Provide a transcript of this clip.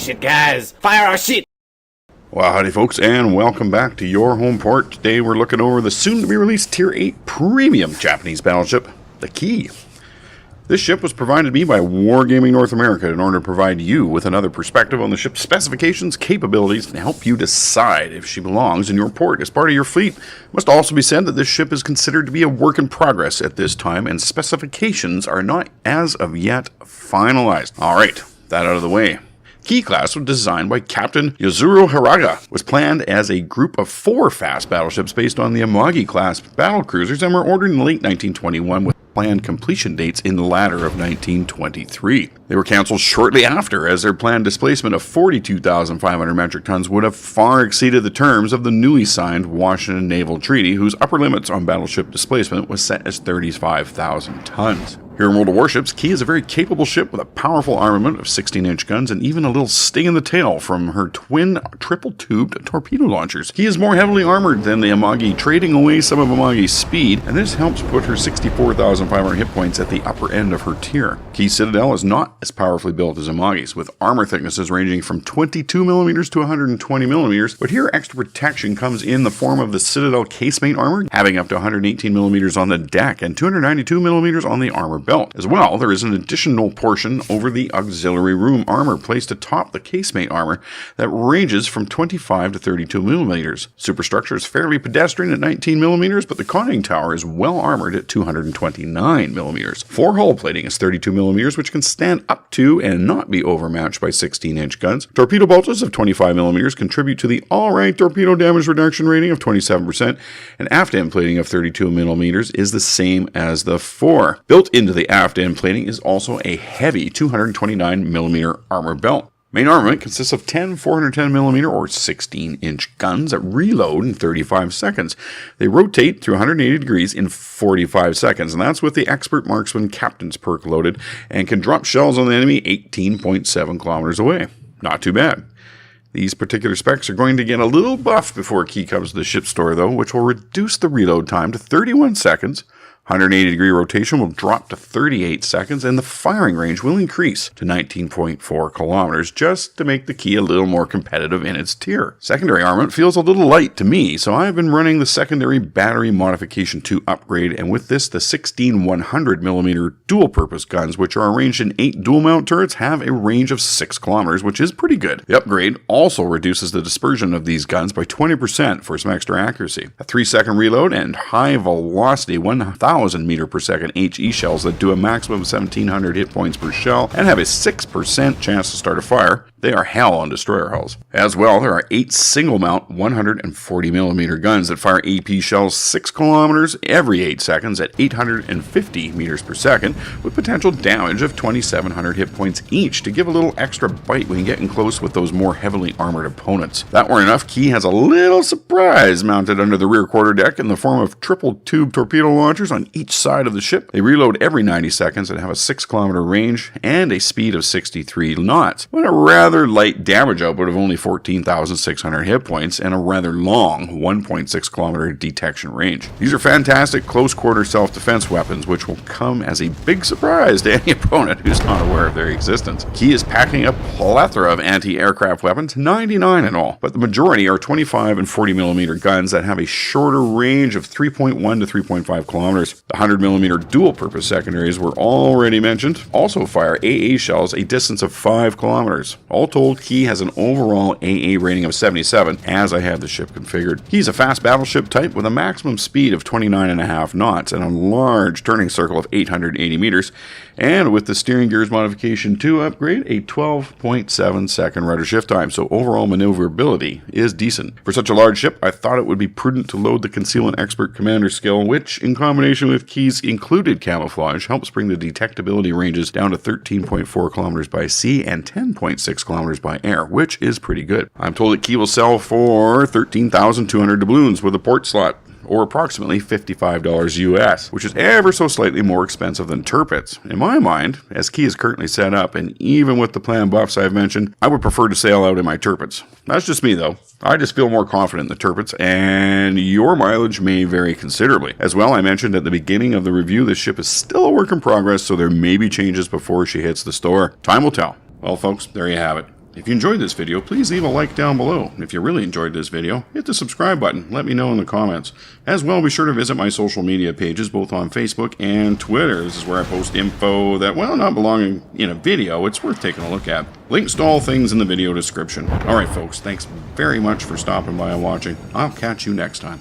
shit, guys. Fire our shit. Well, howdy folks, and welcome back to your home port. Today we're looking over the soon-to-be-released Tier VIII premium Japanese battleship, the Kii. This ship was provided to me by Wargaming North America in order to provide you with another perspective on the ship's specifications, capabilities, and help you decide if she belongs in your port as part of your fleet. It must also be said that this ship is considered to be a work in progress at this time, and specifications are not as of yet finalized. Alright, that out of the way. Kii class was designed by Captain Yuzuru Hiraga, was planned as a group of 4 fast battleships based on the Amagi class battlecruisers and were ordered in late 1921 with planned completion dates in the latter of 1923. They were cancelled shortly after, as their planned displacement of 42,500 metric tons would have far exceeded the terms of the newly signed Washington Naval Treaty, whose upper limits on battleship displacement was set as 35,000 tons. Here in World of Warships, Kii is a very capable ship with a powerful armament of 16-inch guns and even a little sting in the tail from her twin triple-tubed torpedo launchers. Kii is more heavily armored than the Amagi, trading away some of Amagi's speed, and this helps put her 64,500 hit points at the upper end of her tier. Kii's Citadel is not as powerfully built as Amagi's, with armor thicknesses ranging from 22mm to 120mm, but here extra protection comes in the form of the Citadel casemate armor, having up to 118mm on the deck and 292mm on the armor belt. As well, there is an additional portion over the auxiliary room armor placed atop the casemate armor that ranges from 25 to 32mm. Superstructure is fairly pedestrian at 19mm, but the conning tower is well armored at 229mm. Forehull plating is 32mm, which can stand up to and not be overmatched by 16-inch guns. Torpedo bulges of 25mm contribute to the all-right torpedo damage reduction rating of 27%, and aft end plating of 32mm is the same as the fore. Built into the aft end plating is also a heavy 229mm armor belt. Main armament consists of 10 410mm or 16-inch guns that reload in 35 seconds. They rotate through 180 degrees in 45 seconds, and that's with the expert marksman captain's perk loaded, and can drop shells on the enemy 18.7 kilometers away. Not too bad. These particular specs are going to get a little buff before Kii comes to the ship store though, which will reduce the reload time to 31 seconds, 180-degree rotation will drop to 38 seconds, and the firing range will increase to 19.4 kilometers, just to make the Kii a little more competitive in its tier. Secondary armament feels a little light to me, so I've been running the secondary battery modification 2 upgrade, and with this, the 16 100mm dual-purpose guns, which are arranged in 8 dual-mount turrets, have a range of 6 kilometers, which is pretty good. The upgrade also reduces the dispersion of these guns by 20% for some extra accuracy. A 3-second reload and high-velocity 1,000 meter per second HE shells that do a maximum of 1,700 hit points per shell and have a 6% chance to start a fire. They are hell on destroyer hulls. As well, there are 8 single-mount 140mm guns that fire AP shells 6 kilometers every 8 seconds at 850 meters per second, with potential damage of 2,700 hit points each to give a little extra bite when getting close with those more heavily armored opponents. That weren't enough, Kii has a little surprise mounted under the rear quarterdeck in the form of triple-tube torpedo launchers on each side of the ship. They reload every 90 seconds and have a 6-kilometer range and a speed of 63 knots, but a rather light damage output of only 14,600 hit points and a rather long 1.6 kilometer detection range. These are fantastic close-quarter self-defense weapons, which will come as a big surprise to any opponent who's not aware of their existence. Kii is packing a plethora of anti-aircraft weapons, 99 in all, but the majority are 25 and 40mm guns that have a shorter range of 3.1 to 3.5 kilometers. The 100mm dual-purpose secondaries were already mentioned, also fire AA shells a distance of 5 kilometers. All told, Kii has an overall AA rating of 77, as I have the ship configured. He's a fast battleship type with a maximum speed of 29.5 knots and a large turning circle of 880 meters, and with the steering gears modification 2 upgrade, a 12.7 second rudder shift time, so overall maneuverability is decent. For such a large ship, I thought it would be prudent to load the Concealment Expert Commander skill, which, in combination with Kii's included camouflage, helps bring the detectability ranges down to 13.4 kilometers by sea and 10.6 kilometers by air, which is pretty good. I'm told that Kii will sell for 13,200 doubloons with a port slot, or approximately $55 US, which is ever so slightly more expensive than Tirpitz. In my mind, as Kii is currently set up, and even with the plan buffs I've mentioned, I would prefer to sail out in my Tirpitz. That's just me though. I just feel more confident in the Tirpitz, and your mileage may vary considerably. As well, I mentioned at the beginning of the review, this ship is still a work in progress, so there may be changes before she hits the store. Time will tell. Well folks, there you have it. If you enjoyed this video, please leave a like down below. If you really enjoyed this video, hit the subscribe button. Let me know in the comments. As well, be sure to visit my social media pages, both on Facebook and Twitter. This is where I post info that, well, not belonging in a video, it's worth taking a look at. Links to all things in the video description. Alright folks, thanks very much for stopping by and watching. I'll catch you next time.